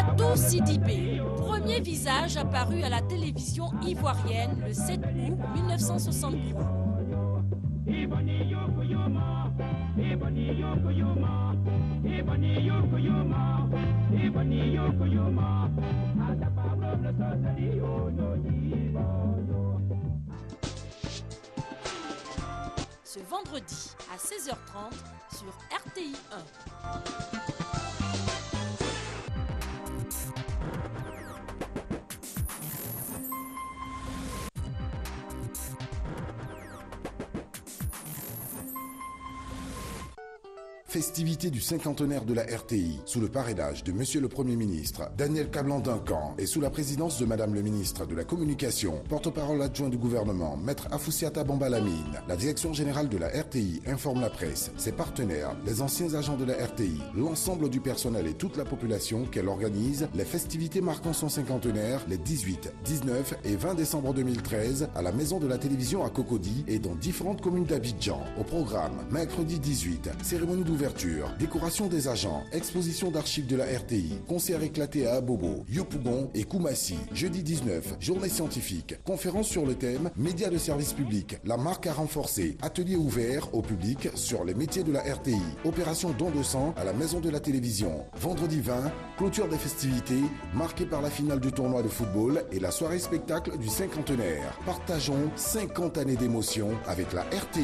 Fatou Sidibé, premier visage apparu à la télévision ivoirienne le 7 août 1963. Ce vendredi à 16h30 sur RTI 1. Festivité du cinquantenaire de la RTI, sous le parrainage de Monsieur le Premier ministre Daniel Kablan-Duncan et sous la présidence de Madame le ministre de la Communication, porte-parole adjoint du gouvernement, Maître Afoussiata Bambalamine. La direction générale de la RTI informe la presse, ses partenaires, les anciens agents de la RTI, l'ensemble du personnel et toute la population qu'elle organise les festivités marquant son cinquantenaire les 18, 19 et 20 décembre 2013 à la Maison de la Télévision à Cocody et dans différentes communes d'Abidjan. Au programme, mercredi 18, cérémonie d'ouverture, décoration des agents, exposition d'archives de la RTI, concert éclaté à Abobo, Yopougon et Koumassi. Jeudi 19, journée scientifique, conférence sur le thème médias de service public, la marque à renforcer, atelier ouvert au public sur les métiers de la RTI, opération don de sang à la Maison de la Télévision. Vendredi 20, clôture des festivités marquée par la finale du tournoi de football et la soirée spectacle du cinquantenaire. Partageons 50 années d'émotion avec la RTI.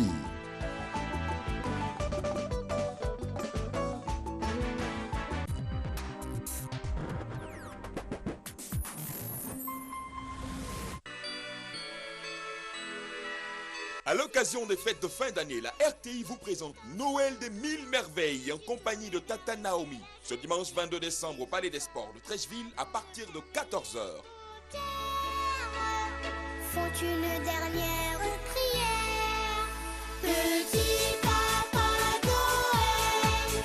À l'occasion des fêtes de fin d'année, la RTI vous présente Noël des 1000 merveilles en compagnie de Tata Naomi. Ce dimanche 22 décembre au Palais des Sports de Trècheville à partir de 14h. Font une dernière prière. Petit papa Noël,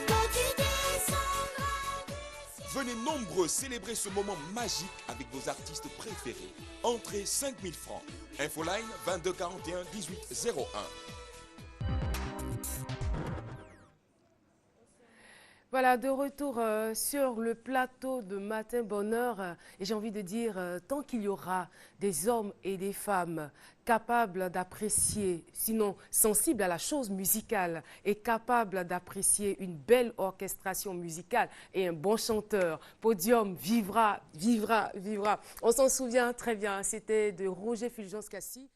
quand tu descendras du ciel. Venez nombreux célébrer ce moment magique avec vos artistes préférés. Entrée 5000 francs. Infoline 22 41 18 01. Voilà, de retour sur le plateau de Matin Bonheur. Et j'ai envie de dire, tant qu'il y aura des hommes et des femmes capables d'apprécier, sinon sensibles à la chose musicale et capables d'apprécier une belle orchestration musicale et un bon chanteur, Podium vivra, vivra, vivra. On s'en souvient très bien, c'était de Roger Fulgence-Cassis.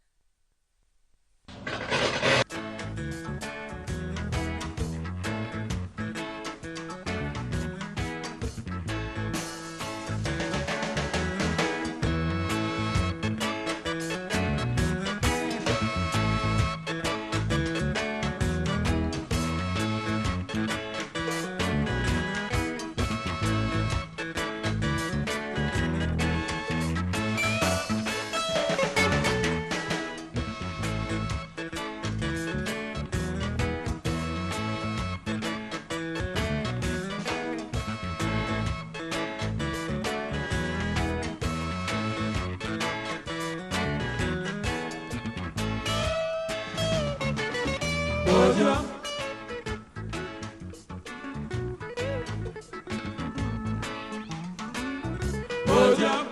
Podium. Podium.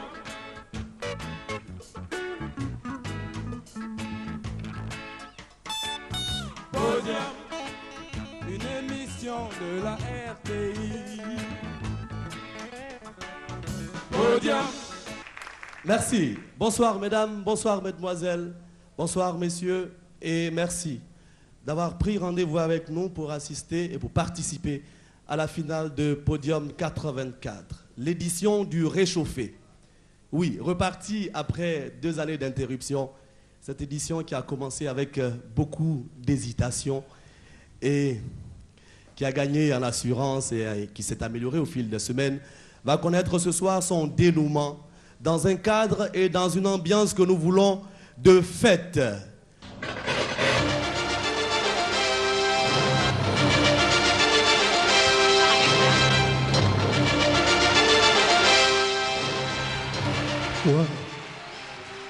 Podium. Une émission de la RTI. Podium. Merci. Bonsoir mesdames, bonsoir mesdemoiselles, bonsoir messieurs et merci d'avoir pris rendez-vous avec nous pour assister et pour participer à la finale de Podium 84, l'édition du réchauffé. Oui, reparti après 2 années d'interruption, cette édition qui a commencé avec beaucoup d'hésitation et qui a gagné en assurance et qui s'est améliorée au fil des semaines, va connaître ce soir son dénouement dans un cadre et dans une ambiance que nous voulons de fête.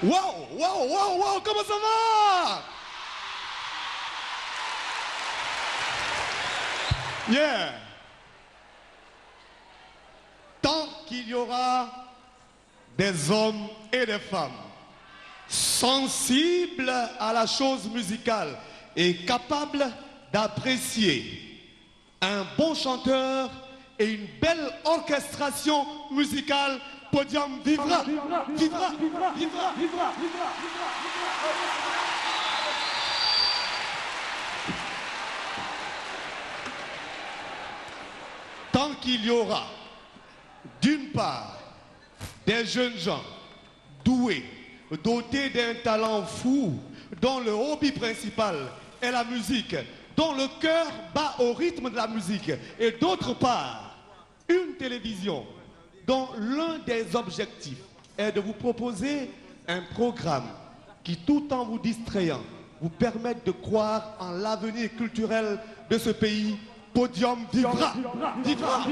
Wow, comment ça va? Yeah. Tant qu'il y aura des hommes et des femmes sensibles à la chose musicale et capables d'apprécier un bon chanteur et une belle orchestration musicale, Podium vivra, vivra, vivra, vivra, vivra, vivra. Tant qu'il y aura, d'une part, des jeunes gens doués, dotés d'un talent fou, dont le hobby principal est la musique, dont le cœur bat au rythme de la musique, et d'autre part, une télévision dont l'un des objectifs est de vous proposer un programme qui, tout en vous distrayant, vous permette de croire en l'avenir culturel de ce pays. Podium vivra, vivra.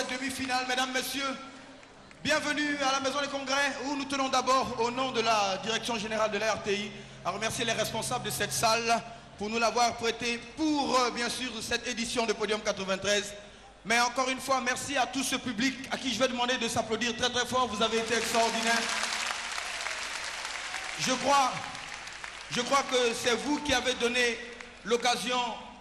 Demi-finale, mesdames, messieurs, bienvenue à la Maison des Congrès où nous tenons d'abord, au nom de la Direction Générale de la RTI, à remercier les responsables de cette salle pour nous l'avoir prêté pour, bien sûr, cette édition de Podium 93. Mais encore une fois, merci à tout ce public à qui je vais demander de s'applaudir très très fort. Vous avez été extraordinaires. Je crois que c'est vous qui avez donné l'occasion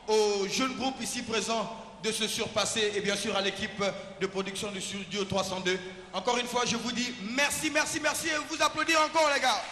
aux jeunes groupes ici présents de se surpasser et bien sûr à l'équipe de production du Studio 302. Encore une fois, je vous dis merci, merci, merci et vous applaudir encore les gars.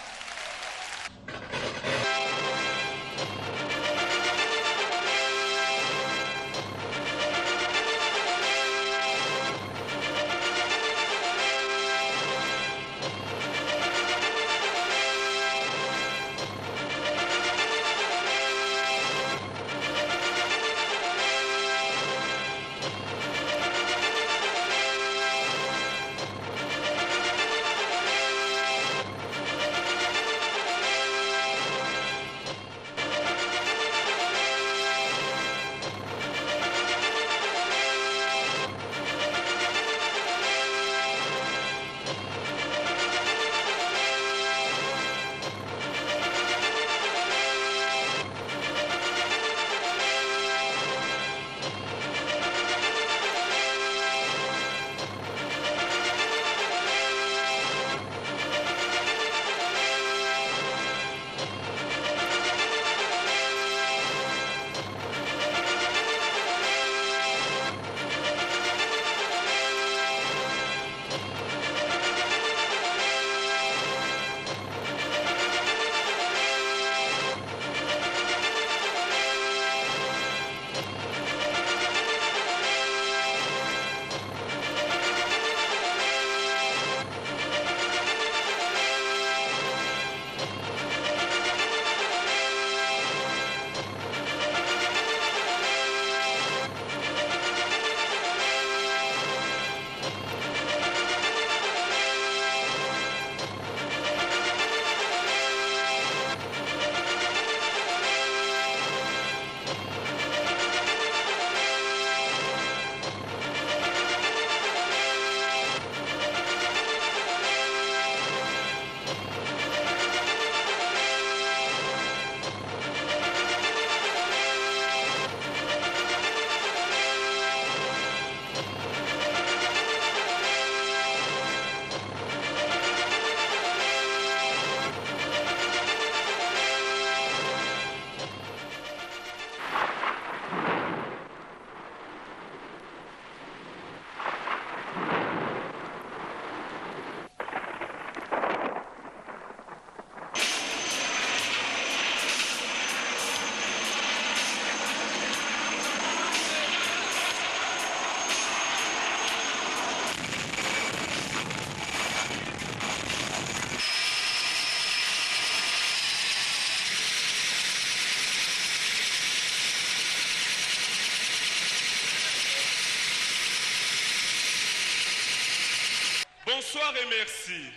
bonsoir et merci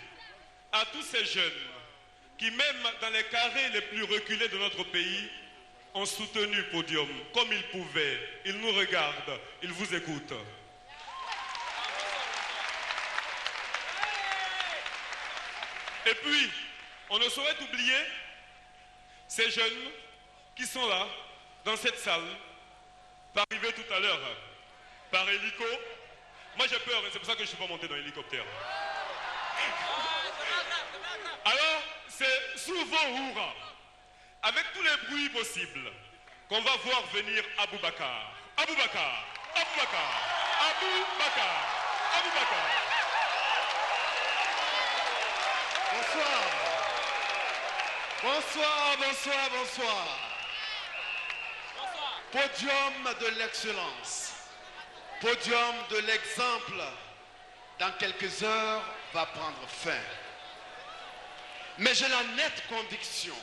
à tous ces jeunes qui, même dans les carrés les plus reculés de notre pays, ont soutenu Podium comme ils pouvaient. Ils nous regardent, ils vous écoutent. Et puis, on ne saurait oublier ces jeunes qui sont là, dans cette salle, par arriver tout à l'heure, par hélico. Moi j'ai peur, c'est pour ça que je ne suis pas monté dans l'hélicoptère. Alors, c'est sous vos hurrahs, avec tous les bruits possibles, qu'on va voir venir Aboubacar. Aboubacar, Aboubacar, Aboubacar, Aboubacar. Bonsoir. Bonsoir, bonsoir, bonsoir. Podium de l'excellence, podium de l'exemple, dans quelques heures va prendre fin. Mais j'ai la nette conviction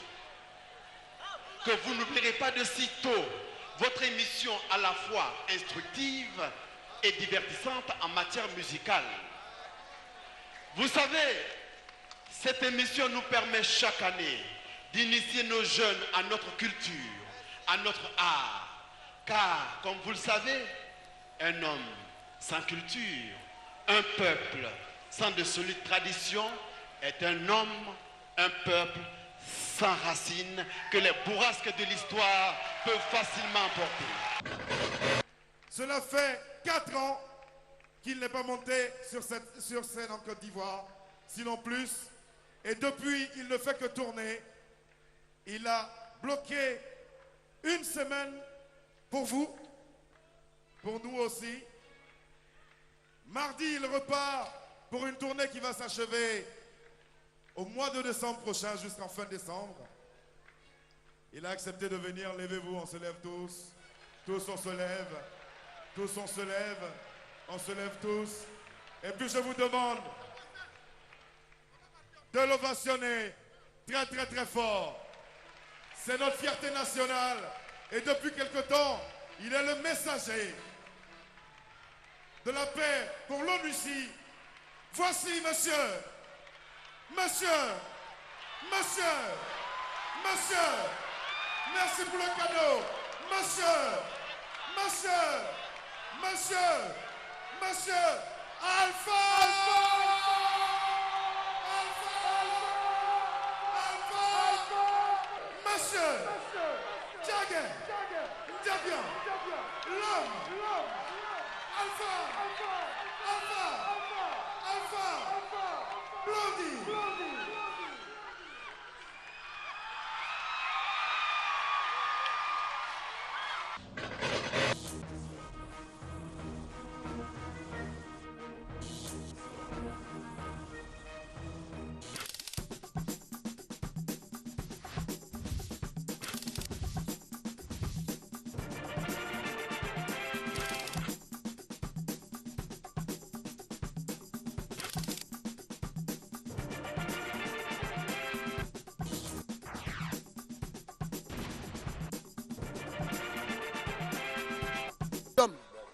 que vous n'oublierez pas de sitôt votre émission à la fois instructive et divertissante en matière musicale. Vous savez, cette émission nous permet chaque année d'initier nos jeunes à notre culture, à notre art. Car, comme vous le savez, un homme sans culture, un peuple sans de solides traditions est un homme, un peuple sans racines que les bourrasques de l'histoire peuvent facilement porter. Cela fait 4 ans qu'il n'est pas monté sur scène en Côte d'Ivoire, sinon plus. Et depuis, il ne fait que tourner. Il a bloqué une semaine pour vous, pour nous aussi. Mardi, il repart pour une tournée qui va s'achever au mois de décembre prochain, jusqu'en fin décembre. Il a accepté de venir. Levez-vous, on se lève tous. Tous, on se lève. Tous, on se lève. On se lève tous. Et puis, je vous demande de l'ovationner très, très, très fort. C'est notre fierté nationale. Et depuis quelque temps, il est le messager de la paix pour l'ONUCI. Voici, monsieur, monsieur, monsieur, monsieur, merci pour le cadeau, monsieur, monsieur, monsieur, monsieur, Alpha, monsieur, Jagger, Jabian, l'homme, Alpha, Blondie.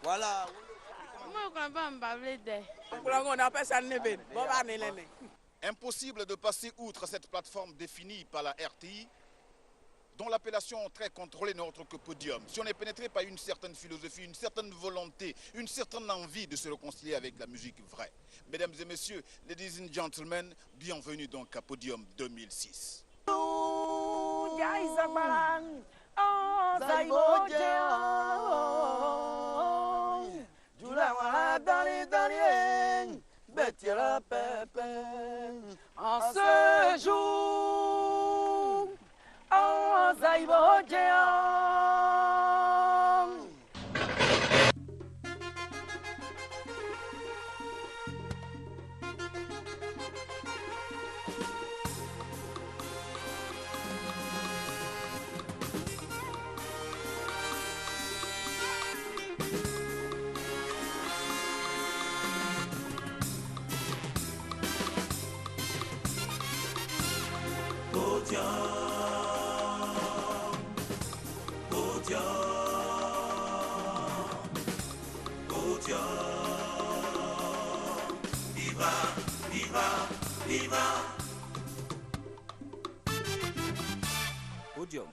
Voilà. Impossible de passer outre cette plateforme définie par la RTI, dont l'appellation très contrôlée n'est autre que Podium. Si on est pénétré par une certaine philosophie, une certaine volonté, une certaine envie de se réconcilier avec la musique vraie. Mesdames et messieurs, ladies and gentlemen, bienvenue donc à Podium 2006. En ce jour, en Zaïbodéan. viva, viva. Podium.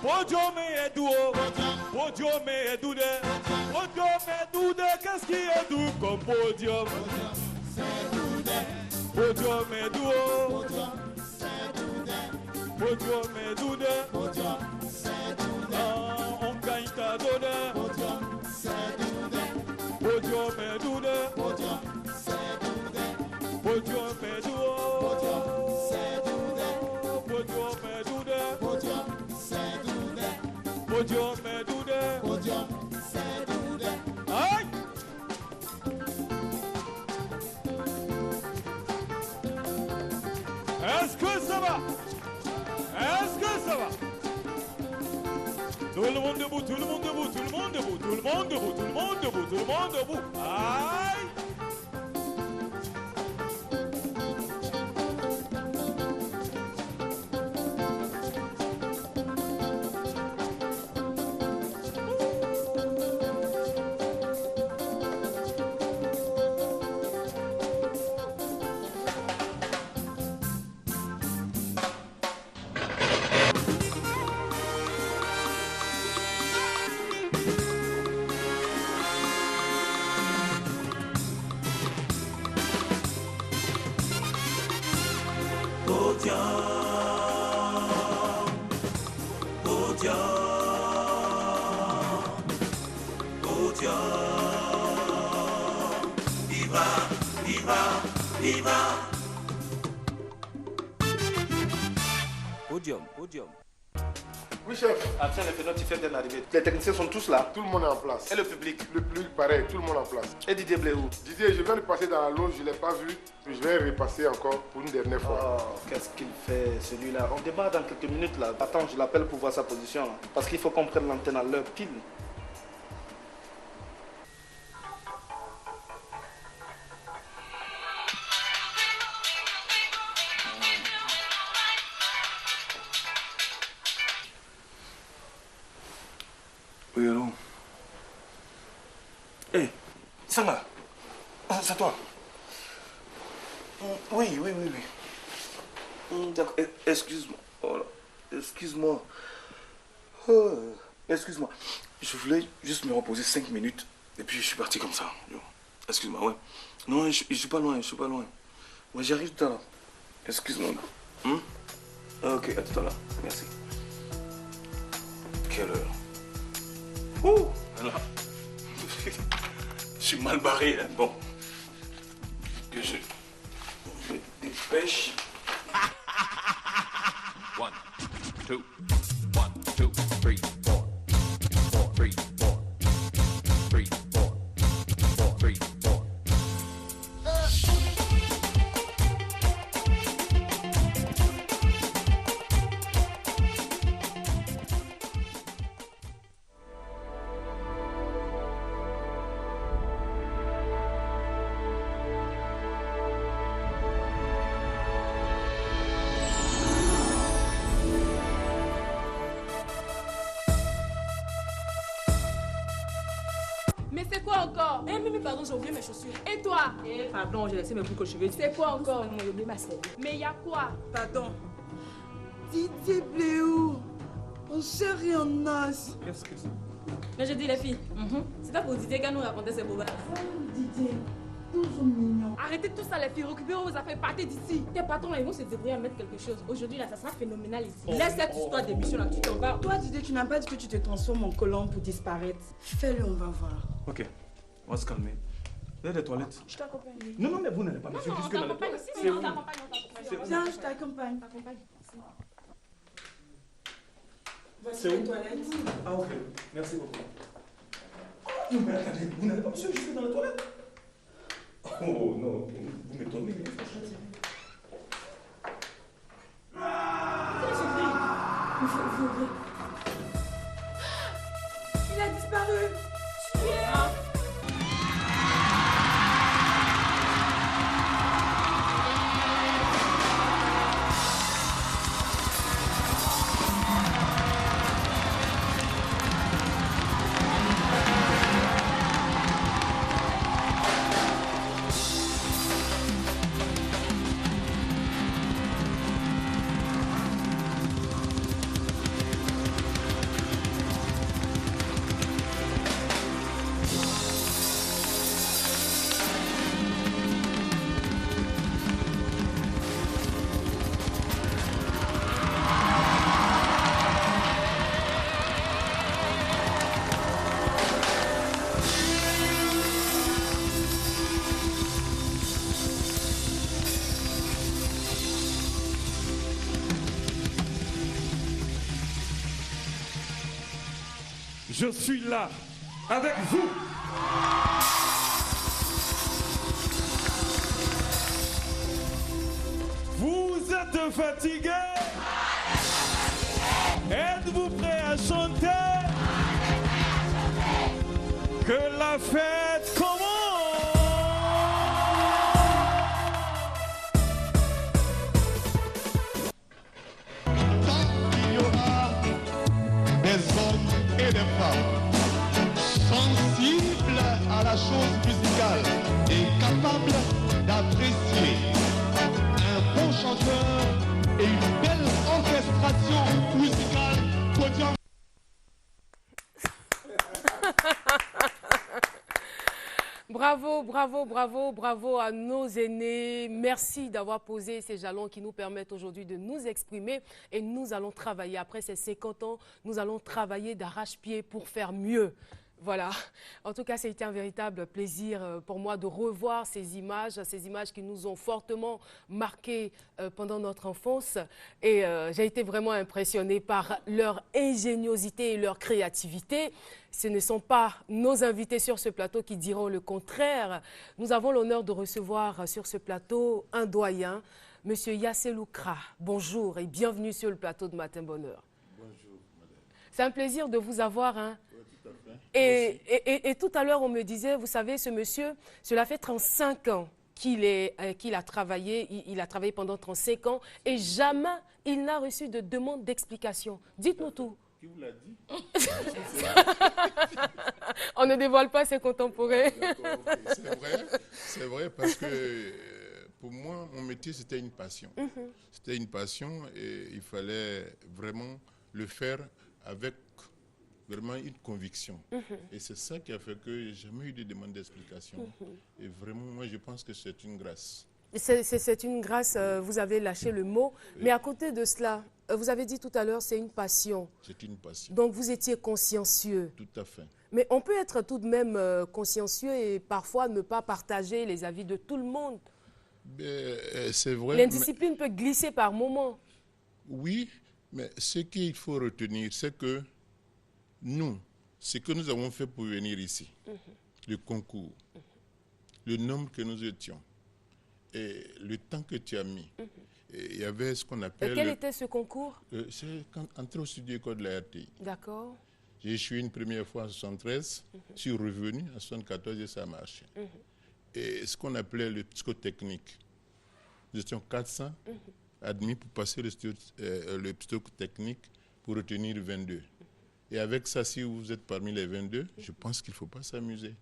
Podium est doux, podium est doux, podium est doux, qu'est-ce qui est doux comme podium? Podium est doux, podium est doux, on gagne ta donne, podium est doux, podium est doux. Podium est doudé. Podium, c'est doudé. Aïe! Est-ce que ça va? Est-ce que ça va? Tout le monde debout, tout le monde debout, tout le monde debout, tout le monde debout, tout le monde debout, tout le monde debout. Aïe! Podium. Oui, chef. Absent les pénotifères viennent d'arriver. Les techniciens sont tous là. Tout le monde est en place. Et le public? Le public, pareil, tout le monde en place. Et Didier Bléou? Didier, je viens de passer dans la loge, je ne l'ai pas vu. Je vais repasser encore pour une dernière fois. Oh, qu'est-ce qu'il fait, celui-là? On débat dans quelques minutes, là. Attends, je l'appelle pour voir sa position, là. Parce qu'il faut qu'on prenne l'antenne à l'heure pile. Oui, allô? Hé, hey, Sanga, c'est toi? Oui. D'accord, excuse-moi. Oh là. Excuse-moi. Excuse-moi. Je voulais juste me reposer 5 minutes. Et puis je suis parti comme ça. Excuse-moi, ouais. Non, je suis pas loin, Ouais, j'arrive tout à l'heure. Excuse-moi. Ok, à tout à l'heure. Merci. Quelle heure? Ouh, alors, je suis mal barré là. Bon, que je me dépêche. 1, 2, 1, 2, 3, 4, 4, 3, 4, 3, 4, 4, 3, 4. Mais c'est quoi encore? Eh, Mimi, pardon, j'ai oublié mes chaussures. Et toi? Eh, pardon, j'ai laissé mes boucles aux cheveux. C'est quoi encore? J'ai oublié ma selle. Mais y a quoi? Pardon. Didier Bléou, on chérit en as. Qu'est-ce que c'est? Mais je dis les filles, c'est pas pour Didier qu'elle nous racontait ces bobards. Didier, toujours mignon. Arrêtez tout ça les filles, récupérez vos affaires, partez d'ici. Tes patrons là, ils vont se débrouiller à mettre quelque chose. Aujourd'hui là, ça sera phénoménal ici. Laisse cette histoire d'émission là, tu t'en vas. Toi Didier, tu n'as pas dit que tu te transformes en colombe pour disparaître. Fais-le, on va voir. Ok, on va se calmer. Vous avez des toilettes? Je t'accompagne. Non, mais vous n'allez pas me suivre. On t'accompagne ici, on t'accompagne. Viens, je t'accompagne. Voici les toilettes. Ah, ok. Merci beaucoup. Non, mais attendez, vous n'allez pas me suivre, je suis dans les toilettes. Oh non, vous m'étonnez. Il faut ouvrir. Il a disparu. Je suis là, avec vous. Vous êtes fatigué? Êtes-vous prêt à chanter? Que la fête commence! Il y aura des hommes et des femmes sensibles à la chose musicale et capables d'apprécier un bon chanteur et une belle orchestration musicale. Podium. Bravo, bravo, bravo, bravo à nos aînés. Merci d'avoir posé ces jalons qui nous permettent aujourd'hui de nous exprimer et nous allons travailler. Après ces 50 ans, nous allons travailler d'arrache-pied pour faire mieux. Voilà. En tout cas, c'était un véritable plaisir pour moi de revoir ces images qui nous ont fortement marqués pendant notre enfance. Et j'ai été vraiment impressionnée par leur ingéniosité et leur créativité. Ce ne sont pas nos invités sur ce plateau qui diront le contraire. Nous avons l'honneur de recevoir sur ce plateau un doyen, M. Yasselou Kra. Bonjour et bienvenue sur le plateau de Matin Bonheur. Bonjour, madame. C'est un plaisir de vous avoir. Hein. Tout à fait. Et tout à l'heure, on me disait, vous savez, ce monsieur, cela fait 35 ans qu'il a travaillé. Il a travaillé pendant 35 ans et jamais il n'a reçu de demande d'explication. Dites-nous tout. Qui vous l'a dit? On ne dévoile pas ses contemporains. C'est vrai parce que pour moi, mon métier, c'était une passion. C'était une passion et il fallait vraiment le faire avec vraiment une conviction. Et c'est ça qui a fait que j'ai jamais eu de demande d'explication. Et vraiment, moi, je pense que c'est une grâce. C'est une grâce, vous avez lâché le mot. Oui. Mais à côté de cela, vous avez dit tout à l'heure, c'est une passion. C'est une passion. Donc vous étiez consciencieux. Tout à fait. Mais on peut être tout de même consciencieux et parfois ne pas partager les avis de tout le monde. C'est vrai. L'indiscipline peut glisser par moments. Oui, mais ce qu'il faut retenir, c'est que nous, ce que nous avons fait pour venir ici, le concours, le nombre que nous étions, et le temps que tu as mis, il y avait ce qu'on appelle... Et quel était ce concours? C'est entrer au studio école de la RTI. D'accord. J'ai échoué une première fois en 73, je suis revenu en 74 et ça a marché. Et ce qu'on appelait le psychotechnique, nous étions 400 admis pour passer le psychotechnique pour retenir 22. Et avec ça, si vous êtes parmi les 22, je pense qu'il ne faut pas s'amuser.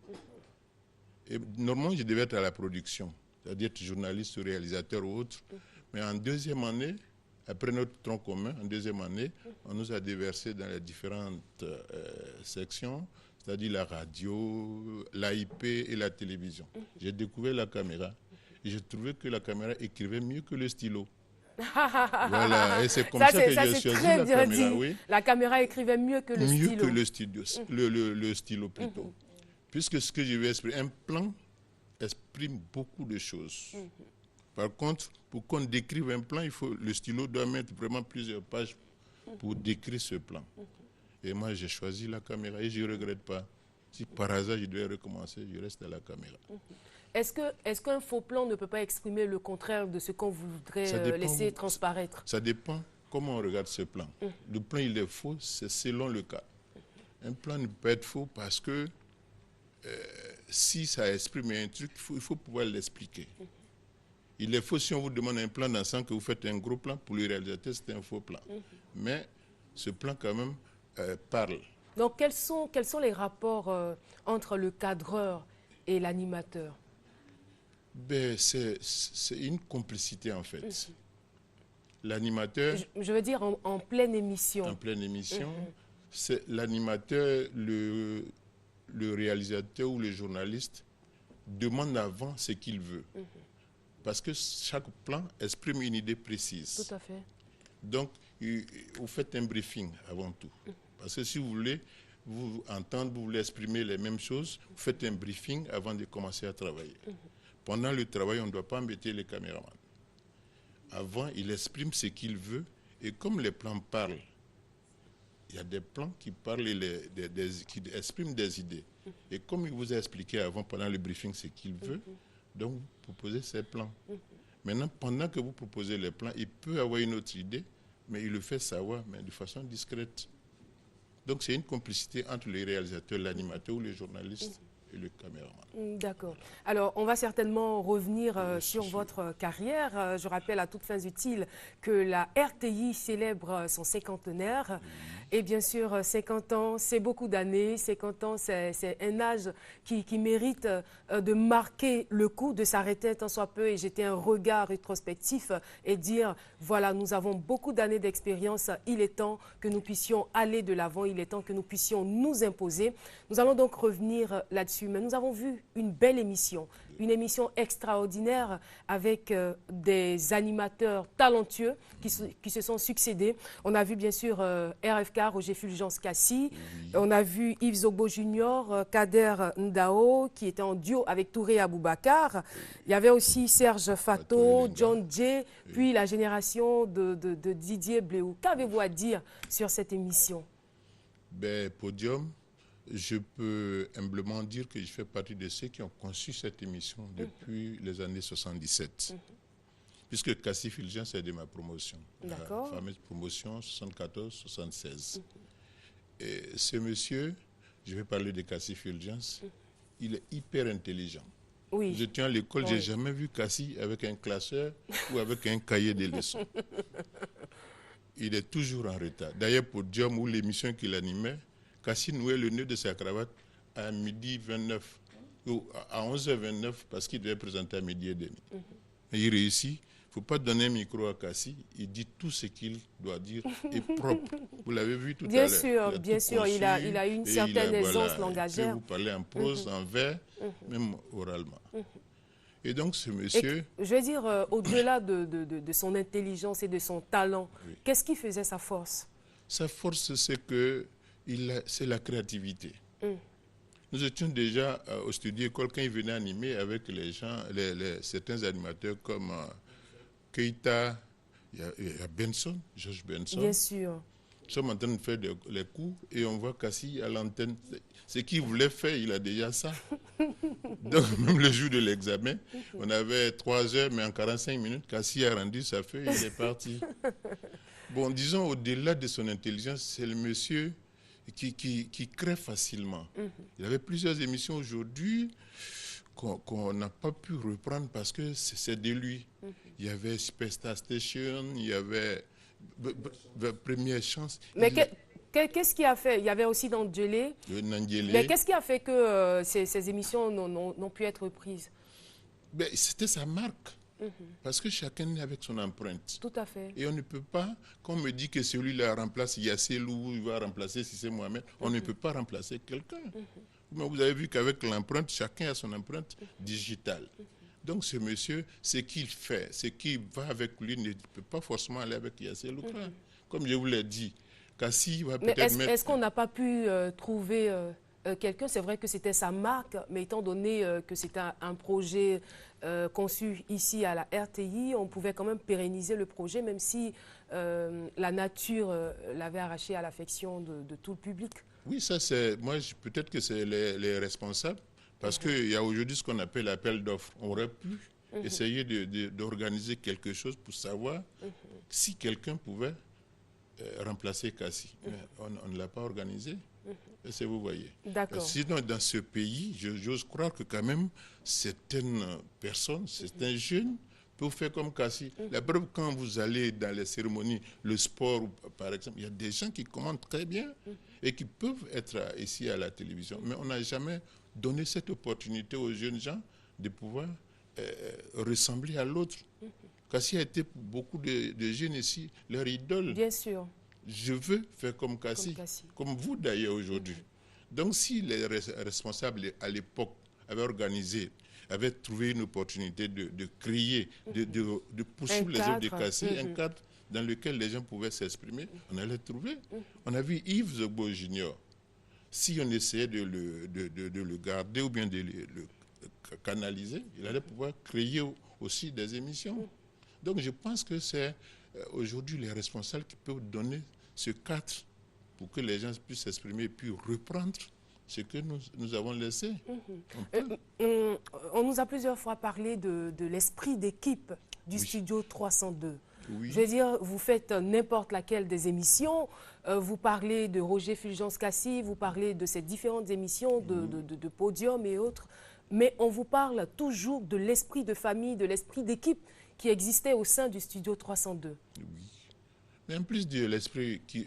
Et normalement, je devais être à la production, c'est-à-dire être journaliste, réalisateur ou autre. Mais en deuxième année, après notre tronc commun, en deuxième année, on nous a déversés dans les différentes sections, c'est-à-dire la radio, l'AIP et la télévision. J'ai découvert la caméra et j'ai trouvé que la caméra écrivait mieux que le stylo. Voilà, et c'est comme ça que j'ai choisi la caméra. Oui. La caméra écrivait mieux que le stylo. Mieux que le stylo plutôt. Puisque ce que je vais exprimer, un plan exprime beaucoup de choses. Par contre, pour qu'on décrive un plan, le stylo doit mettre vraiment plusieurs pages pour décrire ce plan. Et moi, j'ai choisi la caméra et je ne regrette pas. Si par hasard je devais recommencer, je reste à la caméra. Est-ce qu'un faux plan ne peut pas exprimer le contraire de ce qu'on voudrait laisser transparaître? Ça dépend comment on regarde ce plan. Le plan, il est faux, c'est selon le cas. Un plan ne peut être faux parce que si ça exprime un truc, il faut pouvoir l'expliquer. Il est faux si on vous demande un plan dans le sens que vous faites un gros plan. Pour le réalisateur, c'est un faux plan. Mais ce plan, quand même, parle. Donc, quels sont les rapports entre le cadreur et l'animateur? Ben, c'est une complicité, en fait. L'animateur... Je veux dire en pleine émission. En pleine émission, c'est l'animateur, le réalisateur ou le journaliste demande avant ce qu'il veut. Parce que chaque plan exprime une idée précise. Tout à fait. Donc, vous faites un briefing avant tout. Parce que si vous voulez vous entendre, vous voulez exprimer les mêmes choses, vous faites un briefing avant de commencer à travailler. Pendant le travail, on ne doit pas embêter les caméramans. Avant, il exprime ce qu'il veut. Et comme les plans parlent, il y a des plans qui parlent et qui expriment des idées. Et comme il vous a expliqué avant, pendant le briefing, ce qu'il veut, donc vous proposez ces plans. Maintenant, pendant que vous proposez les plans, il peut avoir une autre idée, mais il le fait savoir, mais de façon discrète. Donc c'est une complicité entre le réalisateur, l'animateur ou le journaliste et le caméraman. D'accord. Alors, on va certainement revenir sur votre carrière. Je rappelle à toutes fins utiles que la RTI célèbre son cinquantenaire. Et bien sûr, 50 ans, c'est beaucoup d'années. 50 ans, c'est un âge qui mérite de marquer le coup, de s'arrêter un tant soit peu et jeter un regard rétrospectif et dire, voilà, nous avons beaucoup d'années d'expérience. Il est temps que nous puissions aller de l'avant. Il est temps que nous puissions nous imposer. Nous allons donc revenir là-dessus. Mais nous avons vu une belle émission, une émission extraordinaire avec des animateurs talentueux qui se sont succédés. On a vu bien sûr RFK, Roger Fulgence Kassi. On a vu Yves Zobo Junior, Kader Ndao, qui était en duo avec Touré Aboubakar. Il y avait aussi Serge Fato, John Jay, puis la génération de Didier Bléou. Qu'avez-vous à dire sur cette émission? Ben, Podium, je peux humblement dire que je fais partie de ceux qui ont conçu cette émission depuis les années 77. Puisque Kassi Fulgence, c'est de ma promotion. La fameuse promotion 74-76. Et ce monsieur, je vais parler de Kassi Fulgence, il est hyper intelligent. Oui. Je tiens à l'école, je n'ai jamais vu Kassi avec un classeur ou avec un cahier de leçons. Il est toujours en retard. D'ailleurs, pour Diom ou l'émission qu'il animait, Kassi nouait le nœud de sa cravate à midi 29, ou à 11h29, parce qu'il devait présenter à midi et demi. Et il réussit. Il ne faut pas donner un micro à Kassi. Il dit tout ce qu'il doit dire et propre. Vous l'avez vu tout à l'heure. Bien sûr, il a une certaine aisance langagière. Il peut vous parler en prose, en vers, même oralement. Et donc ce monsieur... je veux dire, au-delà de son intelligence et de son talent, qu'est-ce qui faisait sa force? Sa force, c'est que c'est la créativité. Nous étions déjà au studio école quand il venait animer avec les gens, certains animateurs comme Keita, il y a Benson, Georges Benson. Bien sûr. Nous sommes en train de faire les coups et on voit Kassi à l'antenne. Ce qu'il voulait faire, il a déjà ça. Donc même le jour de l'examen, on avait 3 heures, mais en 45 minutes, Kassi a rendu sa feuille et il est parti. Bon, disons, au-delà de son intelligence, c'est le monsieur qui crée facilement. Il y avait plusieurs émissions aujourd'hui qu'on n'a pas pu reprendre parce que c'est de lui. Il y avait Superstar Station, il y avait Première Chance. Mais qu'est-ce qui a fait? Il y avait aussi Nandjele. Mais qu'est-ce qui a fait que ces émissions n'ont pu être reprises? Ben, c'était sa marque. Parce que chacun est avec son empreinte. Tout à fait. Et on ne peut pas, quand on me dit que celui-là remplace Yassel ou il va remplacer Sissé Mohamed, on ne peut pas remplacer quelqu'un. Mais vous avez vu qu'avec l'empreinte, chacun a son empreinte digitale. Donc ce monsieur, ce qu'il fait, ce qui va avec lui ne peut pas forcément aller avec Yassel ou pas. Comme je vous l'ai dit, Kassi va peut-être mettre... Est-ce qu'on n'a pas pu trouver quelqu'un? C'est vrai que c'était sa marque, mais étant donné que c'était un projet conçu ici à la RTI, on pouvait quand même pérenniser le projet, même si la nature l'avait arraché à l'affection de tout le public. Oui, ça c'est, moi peut-être que c'est les responsables, parce qu'il y a aujourd'hui ce qu'on appelle l'appel d'offres. On aurait pu essayer d'organiser quelque chose pour savoir si quelqu'un pouvait remplacer Cassie. Mais on ne l'a pas organisé. Et vous voyez. Sinon, dans ce pays, j'ose croire que quand même, certaines personnes, certains jeunes peuvent faire comme Cassie. La preuve, quand vous allez dans les cérémonies, le sport, par exemple, il y a des gens qui commentent très bien et qui peuvent être ici à la télévision. Mais on n'a jamais donné cette opportunité aux jeunes gens de pouvoir ressembler à l'autre. Cassie a été pour beaucoup de jeunes ici leur idole. Bien sûr. Je veux faire comme Cassie, comme vous d'ailleurs aujourd'hui. Donc si les responsables à l'époque avaient organisé, avaient trouvé une opportunité de créer, de poursuivre les œuvres de Cassie, un cadre dans lequel les gens pouvaient s'exprimer, on allait trouver. On a vu Yves Zogbo Junior. Si on essayait de le garder ou bien de le canaliser, il allait pouvoir créer aussi des émissions. Donc je pense que c'est aujourd'hui les responsables qui peuvent donner ce cadre pour que les gens puissent s'exprimer et puis reprendre ce que nous avons laissé. On nous a plusieurs fois parlé de l'esprit d'équipe du Studio 302. Oui. Je veux dire, vous faites n'importe laquelle des émissions, vous parlez de Roger Fulgence Cassie, vous parlez de ces différentes émissions de podium et autres, mais on vous parle toujours de l'esprit de famille, de l'esprit d'équipe qui existait au sein du Studio 302. Oui. Mais en plus de l'esprit qui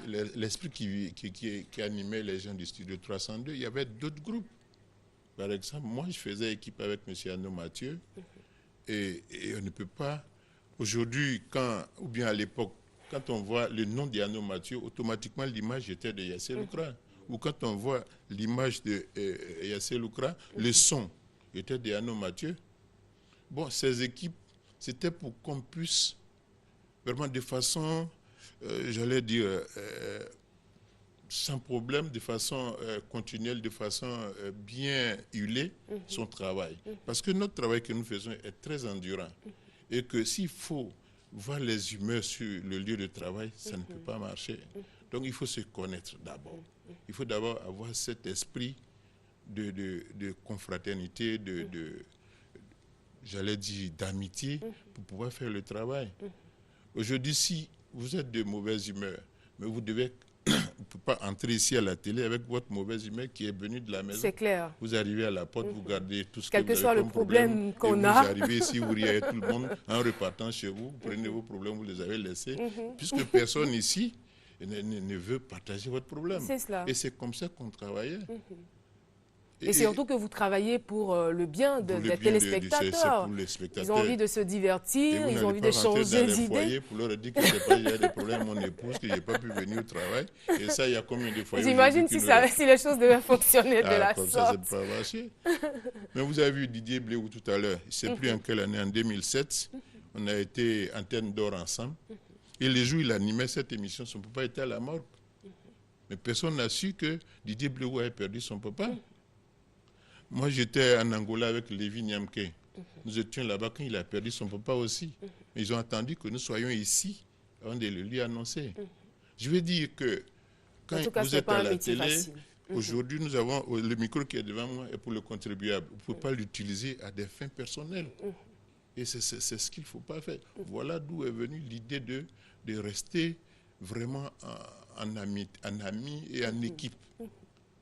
animait les gens du Studio 302, il y avait d'autres groupes. Par exemple, moi, je faisais équipe avec M. Arnaud Mathieu. Et on ne peut pas... Aujourd'hui, ou bien à l'époque, quand on voit le nom d'Arnaud Mathieu, automatiquement, l'image était de Yassé Loukra. Ou quand on voit l'image de Yassé Loukra, le son était d'Arnaud Mathieu. Bon, ces équipes, c'était pour qu'on puisse, vraiment de façon... j'allais dire, sans problème, de façon continuelle, de façon bien huilée, son travail. Parce que notre travail que nous faisons est très endurant. Et que s'il faut voir les humeurs sur le lieu de travail, ça ne peut pas marcher. Donc il faut se connaître d'abord. Il faut d'abord avoir cet esprit de confraternité, j'allais dire, d'amitié, pour pouvoir faire le travail. Aujourd'hui, si vous êtes de mauvaise humeur, mais vous ne pouvez pas entrer ici à la télé avec votre mauvaise humeur qui est venue de la maison. C'est clair. Vous arrivez à la porte, vous gardez tout ce Quel que vous que soit avez le comme problème qu'on a. Vous arrivez ici, vous riez tout le monde en repartant chez vous, vous prenez vos problèmes, vous les avez laissés, puisque personne ici ne veut partager votre problème. C'est cela. Et c'est comme ça qu'on travaillait. Et surtout que vous travaillez pour le bien des téléspectateurs. Pour les spectateurs. Ils ont envie de se divertir, ils ont envie d'échanger des idées. Pour leur dire que j'ai des problèmes avec mon épouse, que je n'ai pas pu venir au travail. Et ça, il y a combien de foyers? J'imagine si les choses devaient fonctionner de la comme sorte. Ça, c'est pas marché. Mais vous avez vu Didier Bléou tout à l'heure. Je ne sais plus en quelle année, en 2007. On a été Antenne d'Or ensemble. Et les jours où il animait cette émission, son papa était à la morgue. Mais personne n'a su que Didier Bléou avait perdu son papa. Moi, j'étais en Angola avec Lévi Niamke. Nous étions là-bas quand il a perdu son papa aussi. Mais ils ont attendu que nous soyons ici avant de le lui annoncer. Je veux dire que quand vous êtes à la télé, aujourd'hui, nous avons le micro qui est devant moi est pour le contribuable. Vous ne pouvez pas l'utiliser à des fins personnelles. Et c'est ce qu'il ne faut pas faire. Voilà d'où est venue l'idée de rester vraiment en ami et en équipe.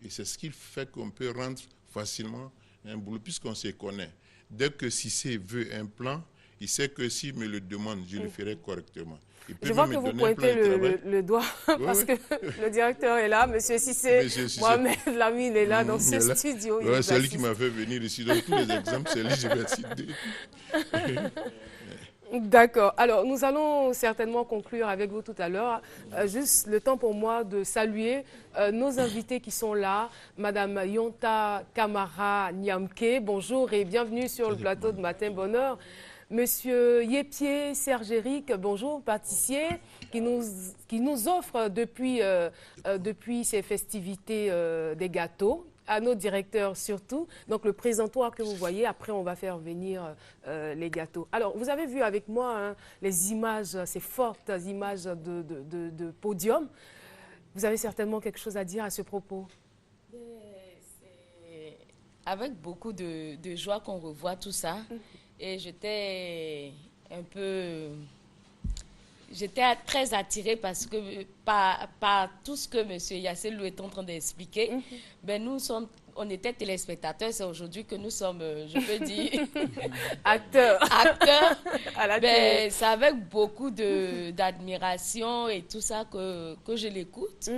Et c'est ce qui fait qu'on peut rendre facilement un boulot, puisqu'on se connaît. Dès que Cissé veut un plan, il sait que s'il me le demande, je le ferai correctement. Je vois que vous pointez le doigt, parce que le directeur est là, Monsieur Cissé, Mohamed Lamine est là dans ce studio. C'est lui qui m'a fait venir ici. Donc tous les exemples, c'est lui que je vais citer. D'accord. Alors, nous allons certainement conclure avec vous tout à l'heure. Juste le temps pour moi de saluer nos invités qui sont là. Madame Yonta Kamara Niamke, bonjour et bienvenue sur le plateau de Matin Bonheur. Monsieur Yépié Serge-Éric, bonjour, pâtissier, qui nous offre depuis ces festivités des gâteaux à nos directeurs surtout. Donc le présentoir que vous voyez, après on va faire venir les gâteaux. Alors vous avez vu avec moi hein, les images, ces fortes images de podium. Vous avez certainement quelque chose à dire à ce propos. C'est avec beaucoup de joie qu'on revoit tout ça. Et j'étais un peu... J'étais très attirée parce que, par tout ce que M. Yasselou est en train d'expliquer. Ben, on était téléspectateurs, c'est aujourd'hui que nous sommes, je peux dire, acteurs. À la télé. C'est avec beaucoup d'admiration et tout ça que je l'écoute,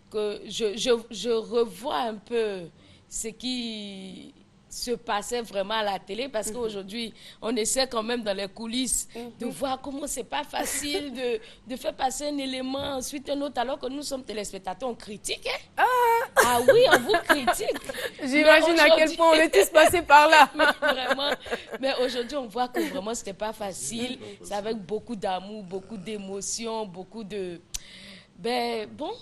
que je revois un peu ce qui se passait vraiment à la télé, parce qu'aujourd'hui, on essaie quand même dans les coulisses de voir comment c'est pas facile de faire passer un élément, ensuite un autre, alors que nous sommes téléspectateurs, on critique. Hein? Ah oui, on vous critique. J'imagine à quel point on est tous passés par là. Vraiment. Mais aujourd'hui, on voit que vraiment, c'était pas facile. C'est avec beaucoup d'amour, beaucoup d'émotion, beaucoup de... Ben bon,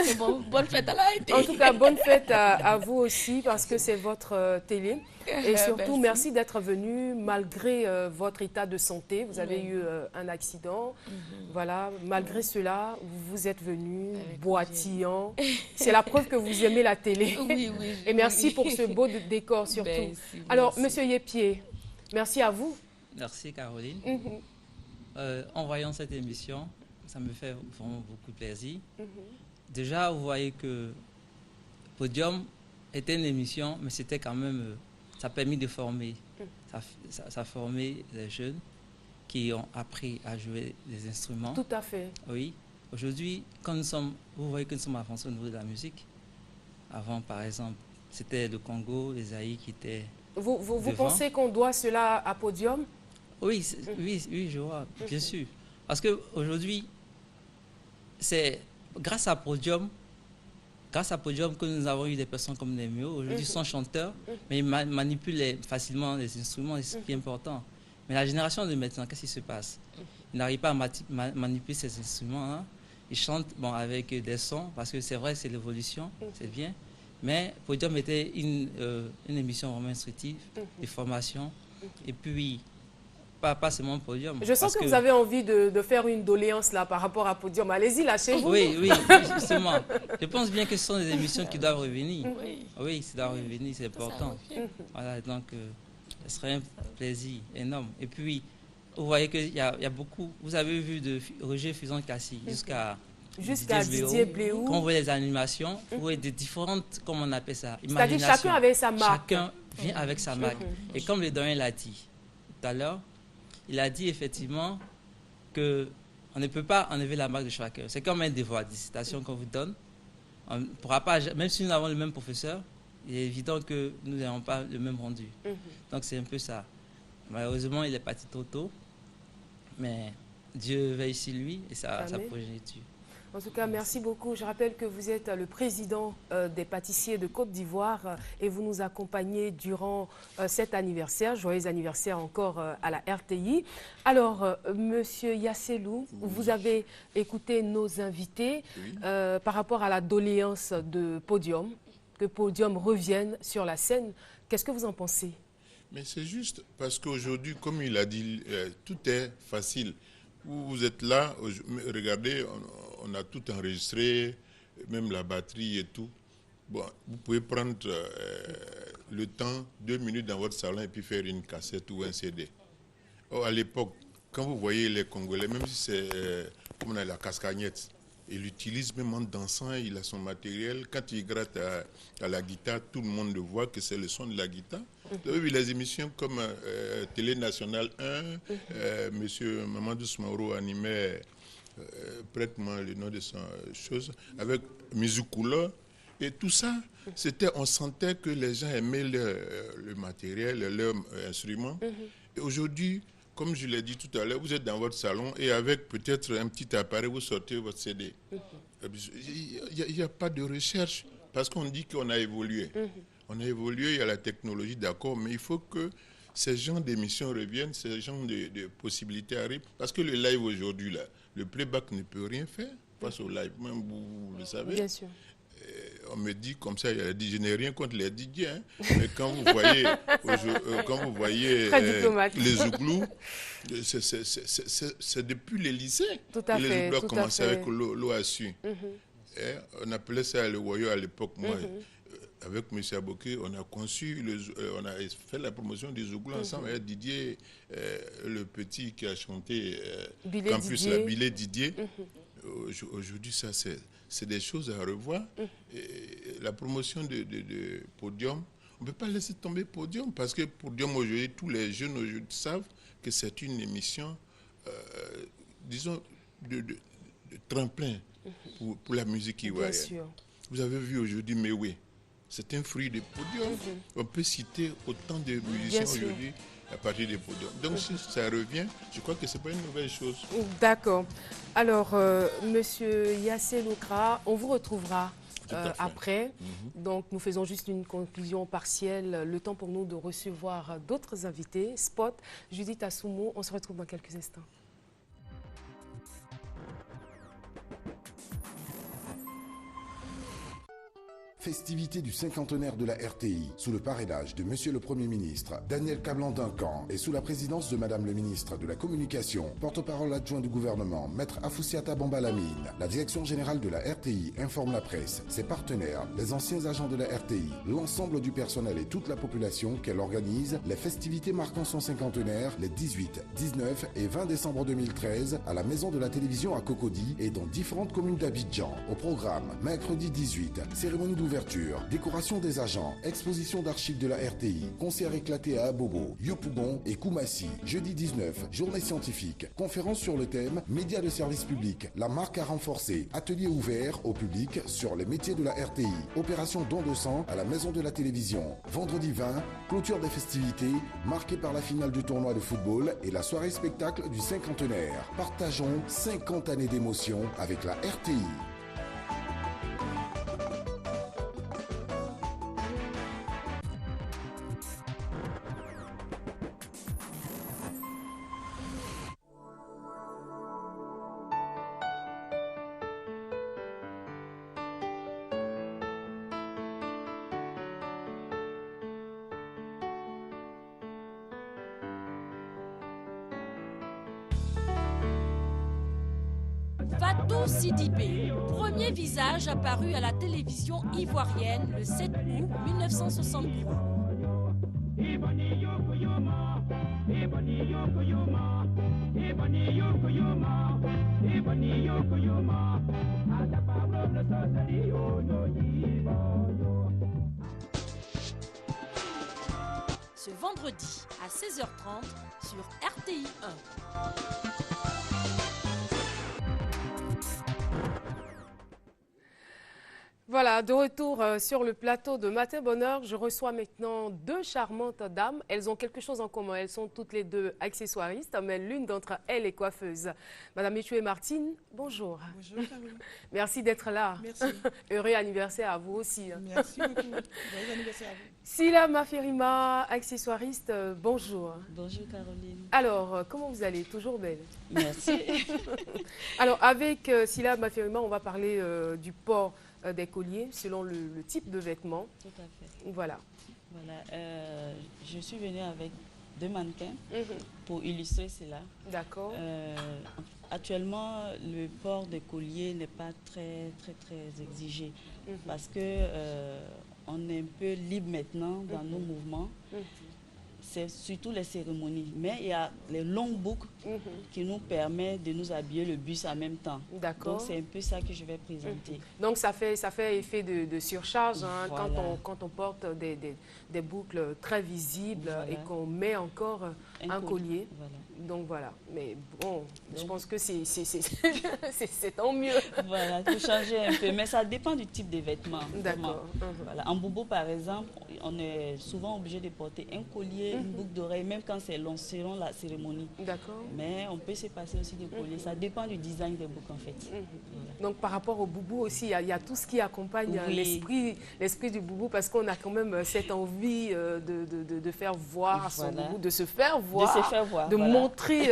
c'est bon, bonne fête à la RTI. En tout cas, bonne fête à vous aussi parce que c'est votre télé. Et surtout, merci d'être venu malgré votre état de santé. Vous avez eu un accident. Voilà, malgré cela, vous êtes venu boitillant. C'est la preuve que vous aimez la télé. Oui. Et merci pour ce beau décor surtout. Alors, Monsieur Yepier, merci à vous. Merci Caroline. En voyant cette émission, ça me fait vraiment beaucoup de plaisir. Déjà, vous voyez que Podium était une émission, mais c'était quand même... ça a permis de former. Ça a formé les jeunes qui ont appris à jouer des instruments. Tout à fait. Oui. Aujourd'hui, quand vous voyez que nous sommes avancés au niveau de la musique. Avant, par exemple, c'était le Congo, les Zaïre qui étaient Vous pensez qu'on doit cela à Podium? Oui, je vois, bien sûr. Parce qu'aujourd'hui, c'est grâce à Podium que nous avons eu des personnes comme Némio. Aujourd'hui, ils sont chanteurs, mais ils manipulent facilement les instruments, et c'est ce qui est important. Mais la génération de maintenant, qu'est-ce qui se passe? Ils n'arrivent pas à manipuler ces instruments. Hein. Ils chantent avec des sons, parce que c'est vrai, c'est l'évolution, c'est bien. Mais Podium était une émission vraiment instructive, de formation. Et puis, pas seulement Podium. Je sens que vous avez envie de faire une doléance là par rapport à Podium. Allez-y, lâchez-vous. Oui, justement. Je pense bien que ce sont des émissions qui doivent revenir. Oui, ça doit revenir, c'est important. Voilà, donc, ce serait un plaisir énorme. Et puis, vous voyez qu'il y a beaucoup... Vous avez vu de Roger Fuson-Cassi jusqu'à Didier Bléou. Quand on voit les animations, vous voyez des différentes... Comment on appelle ça? C'est-à-dire chacun avait sa marque. Chacun vient avec sa marque. Et comme le doyen l'a dit tout à l'heure, il a dit effectivement qu'on ne peut pas enlever la marque de chacun. C'est comme un devoir de citation qu'on vous donne. On ne pourra pas, même si nous avons le même professeur, il est évident que nous n'avons pas le même rendu. Donc c'est un peu ça. Malheureusement, il est parti trop tôt, mais Dieu veille sur lui et sa progéniture. En tout cas, merci beaucoup. Je rappelle que vous êtes le président des pâtissiers de Côte d'Ivoire et vous nous accompagnez durant cet anniversaire. Joyeux anniversaire encore à la RTI. Alors, Monsieur Yasselou, vous avez écouté nos invités par rapport à la doléance de Podium, que Podium revienne sur la scène. Qu'est-ce que vous en pensez? Mais c'est juste parce qu'aujourd'hui, comme il a dit, tout est facile. Vous êtes là, regardez, on a tout enregistré, même la batterie et tout. Bon, vous pouvez prendre le temps, 2 minutes dans votre salon et puis faire une cassette ou un CD. Oh, à l'époque, quand vous voyez les Congolais, même si c'est comme on a la cascagnette, il l'utilise même en dansant, il a son matériel. Quand il gratte à la guitare, tout le monde le voit que c'est le son de la guitare. Vous avez vu les émissions comme Télé Nationale 1, Monsieur Mamadou Smaoro animait prête-moi le nom de sa chose, avec Mizukula. Et tout ça, on sentait que les gens aimaient le matériel, leur instrument. Et aujourd'hui, comme je l'ai dit tout à l'heure, vous êtes dans votre salon et avec peut-être un petit appareil, vous sortez votre CD. Il n'y a pas de recherche parce qu'on dit qu'on a évolué. On a évolué, il y a la technologie, d'accord, mais il faut que ces genres d'émissions reviennent, ces genres de possibilités arrivent. Parce que le live aujourd'hui, là, le playback ne peut rien faire face au live, même vous le savez. Bien sûr. on me dit comme ça, il a dit, je n'ai rien contre les DJ, hein, mais quand vous voyez, les Zouglous, c'est depuis les lycées que les Zouglous ont commencé avec l'OASU. On appelait ça le Woyo à l'époque. Moi, avec M. Aboké, on a conçu, on a fait la promotion des Zouglous ensemble avec Didier, le petit qui a chanté Campus, la Billet Didier. Aujourd'hui, ça, c'est des choses à revoir. Et la promotion de Podium, on ne peut pas laisser tomber Podium, parce que Podium, aujourd'hui, tous les jeunes aujourd'hui savent que c'est une émission, disons, de tremplin pour la musique ivoirienne. Vous avez vu aujourd'hui Mewe, c'est un fruit de Podium. On peut citer autant de musiciens aujourd'hui à partir des podiums. Donc si ça revient, je crois que ce n'est pas une nouvelle chose. D'accord. Alors, Monsieur Yassé Loukra, on vous retrouvera après. Donc nous faisons juste une conclusion partielle. Le temps pour nous de recevoir d'autres invités. Spot, Judith Assoumou, on se retrouve dans quelques instants. Festivités du cinquantenaire de la RTI, sous le parrainage de Monsieur le Premier ministre, Daniel Kablan-Duncan, et sous la présidence de Madame le ministre de la Communication, porte-parole adjoint du gouvernement, Maître Afoussiata Bambalamine. La direction générale de la RTI informe la presse, ses partenaires, les anciens agents de la RTI, l'ensemble du personnel et toute la population qu'elle organise les festivités marquant son cinquantenaire les 18, 19 et 20 décembre 2013 à la Maison de la Télévision à Cocody et dans différentes communes d'Abidjan. Au programme, mercredi 18, cérémonie d'ouverture, décoration des agents, exposition d'archives de la RTI, concert éclaté à Abobo, Yopougon et Koumassi. Jeudi 19, journée scientifique, conférence sur le thème médias de service public, la marque à renforcer, atelier ouvert au public sur les métiers de la RTI, opération don de sang à la Maison de la Télévision. Vendredi 20, clôture des festivités, marquée par la finale du tournoi de football et la soirée spectacle du cinquantenaire. Partageons 50 années d'émotion avec la RTI. Fatou Sidibé, premier visage apparu à la télévision ivoirienne le 7 août 1963. Ce vendredi à 16h30 sur RTI 1. Voilà, de retour sur le plateau de Matin Bonheur, je reçois maintenant deux charmantes dames. Elles ont quelque chose en commun, elles sont toutes les deux accessoiristes, mais l'une d'entre elles est coiffeuse. Madame Michou et Martine, bonjour. Bonjour, Caroline. Merci d'être là. Merci. Heureux anniversaire à vous aussi. Merci beaucoup. Joyeux anniversaire à vous. Sila Mafirima, accessoiriste, bonjour. Bonjour, Caroline. Alors, comment vous allez? Toujours belle. Merci. Alors, avec Sila Mafirima, on va parler du port des colliers selon le type de vêtements. Tout à fait. Voilà. Voilà. Je suis venue avec deux mannequins pour illustrer cela. D'accord. Actuellement, le port des colliers n'est pas très exigé parce que on est un peu libre maintenant dans nos mouvements. C'est surtout les cérémonies. Mais il y a les longues boucles qui nous permettent de nous habiller le bus en même temps. D'accord. Donc c'est un peu ça que je vais présenter. Donc ça fait effet de surcharge hein, Voilà. quand on porte des boucles très visibles Voilà. et qu'on met encore un collier. Voilà. Donc voilà. Mais bon, je pense que c'est tant mieux. Voilà, il faut changer un peu. Mais ça dépend du type de vêtements. D'accord. Voilà. En boubou, par exemple, on est souvent obligé de porter un collier, une boucle d'oreille, même quand c'est long, selon la cérémonie. D'accord. Mais on peut se passer aussi des colliers. Ça dépend du design des boucles, en fait. Voilà. Donc par rapport au boubou aussi, il y a tout ce qui accompagne Oui. l'esprit du boubou, parce qu'on a quand même cette envie de faire voir son Voilà. boubou, de se faire voir, de voilà. montrer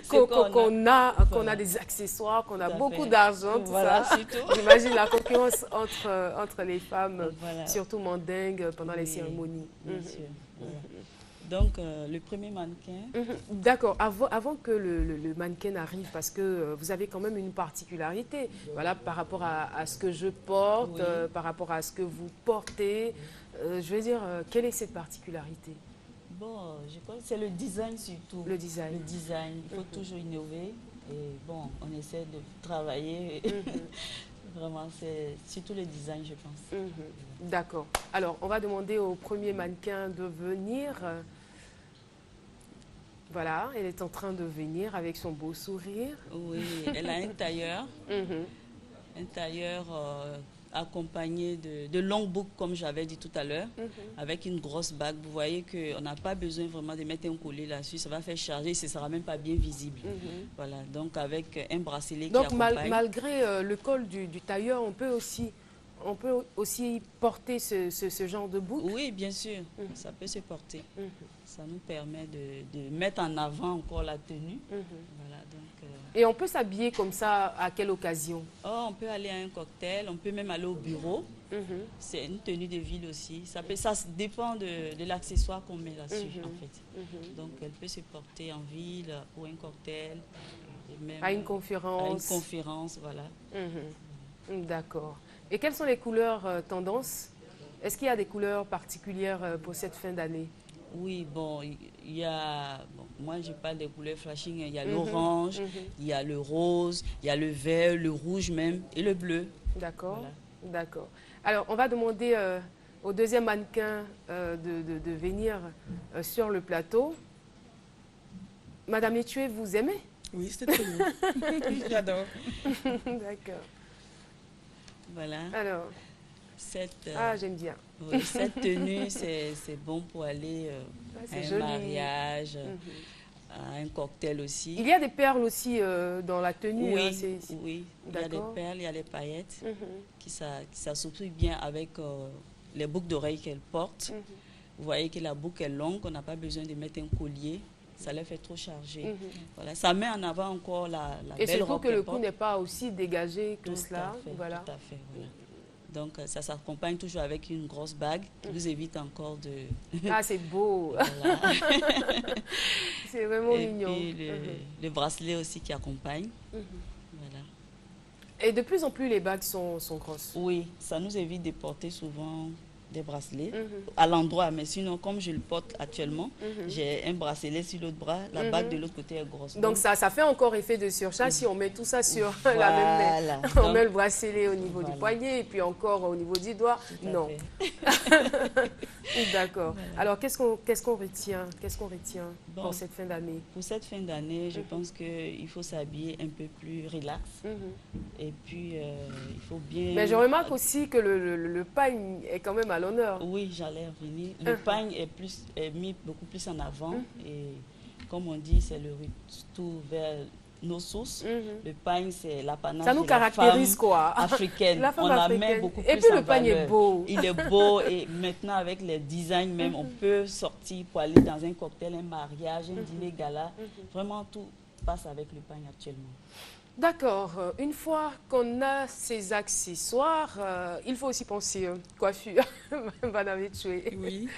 qu'on a des accessoires, qu'on a beaucoup d'argent, tout ça. J'imagine la concurrence entre les femmes, surtout mandingues, pendant les cérémonies. Bien sûr. Donc, le premier mannequin... D'accord. Avant que le mannequin arrive, parce que vous avez quand même une particularité, voilà, par rapport à ce que je porte, par rapport à ce que vous portez. Je veux dire, quelle est cette particularité? Bon, je crois que c'est le design surtout. Le design. Le design. Il faut toujours innover. Et bon, on essaie de travailler. Vraiment, c'est surtout le design, je pense. D'accord. Alors, on va demander au premier mannequin de venir. Voilà, elle est en train de venir avec son beau sourire. Oui, elle a un tailleur. Un tailleur accompagné de longues boucles, comme j'avais dit tout à l'heure, avec une grosse bague. Vous voyez qu'on n'a pas besoin vraiment de mettre un collier là-dessus. Ça va faire charger, ce ne sera même pas bien visible. Voilà, donc avec un bracelet qui accompagne. Donc, malgré le col du tailleur, on peut aussi porter ce genre de boucle? Oui, bien sûr, ça peut se porter. Ça nous permet de mettre en avant encore la tenue. Voilà, donc, et on peut s'habiller comme ça à quelle occasion? On peut aller à un cocktail, on peut même aller au bureau. C'est une tenue de ville aussi. Ça dépend de l'accessoire qu'on met là-dessus, en fait. Donc, elle peut se porter en ville, pour un cocktail. Et même à une conférence? À une conférence, voilà. D'accord. Et quelles sont les couleurs tendances? Est-ce qu'il y a des couleurs particulières pour cette fin d'année? Oui, bon, il y a... Bon, moi, je parle des couleurs flashing. Il y a l'orange, il y a le rose, il y a le vert, le rouge même et le bleu. D'accord, voilà. D'accord. Alors, on va demander au deuxième mannequin de venir sur le plateau. Madame Etué, vous aimez? Oui, c'est très beau. J'adore. D'accord. Voilà. Alors, j'aime bien. Oui, cette tenue, c'est bon pour aller à un mariage, à un cocktail aussi. Il y a des perles aussi dans la tenue. Oui, hein, oui. Il y a des perles, il y a des paillettes qui s'assouplit bien avec les boucles d'oreilles qu'elle porte. Vous voyez que la boucle est longue, on n'a pas besoin de mettre un collier. Ça leur fait trop charger. Voilà. Ça met en avant encore la belle robe. Et surtout que le cou n'est pas aussi dégagé que cela. Voilà. Tout à fait, voilà. Donc, ça s'accompagne toujours avec une grosse bague qui vous évite encore de... Ah, c'est beau. Voilà. C'est vraiment mignon. Et puis, le bracelet aussi qui accompagne. Voilà. Et de plus en plus, les bagues sont grosses. Oui, ça nous évite de porter souvent des bracelets à l'endroit, mais sinon comme je le porte actuellement, j'ai un bracelet sur l'autre bras, la bague de l'autre côté est grosse. Donc ça fait encore effet de surcharge si on met tout ça sur la même main. On met le bracelet au niveau du poignet et puis encore au niveau du doigt. Non. D'accord. Voilà. Alors qu'est-ce qu'on retient pour cette fin d'année? Pour cette fin d'année, je pense qu'il faut s'habiller un peu plus relax. Et puis il faut bien... Mais je remarque aussi que le pagne est quand même à l'honneur. Oui, j'allais revenir. Le pagne est mis beaucoup plus en avant. Et comme on dit, c'est le retour vers nos sources. Le pagne, c'est l'apanage de la femme africaine. La femme on africaine. La met beaucoup plus et puis en le pagne valeur. est beau. Il est beau et maintenant avec les designs même, on peut sortir pour aller dans un cocktail, un mariage, un dîner gala. Vraiment tout passe avec le pagne actuellement. D'accord. Une fois qu'on a ces accessoires, il faut aussi penser coiffure. Madame Etué. Oui.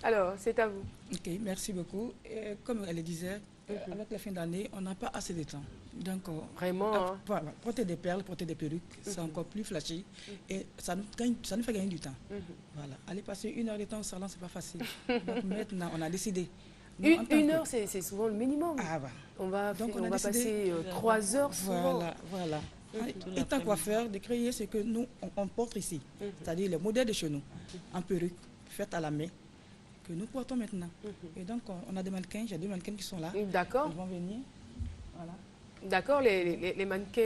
Alors, c'est à vous. Ok, merci beaucoup. Et comme elle le disait, avec la fin d'année, on n'a pas assez de temps. Donc, vraiment. Voilà, porter des perles, porter des perruques, c'est encore plus flashy. Et ça nous fait gagner du temps. Voilà. Aller passer 1 heure de temps au salon, c'est pas facile. Donc maintenant, on a décidé. Une heure, c'est souvent le minimum. Ah, bah. On va passer 3 heures souvent. Voilà. Étant coiffeur, de créer ce que nous, on porte ici. C'est-à-dire les modèles de chez nous, en perruque, faites à la main, que nous portons maintenant. Et donc, on a des mannequins, j'ai 2 mannequins qui sont là. D'accord. Ils vont venir. Voilà. D'accord, les mannequins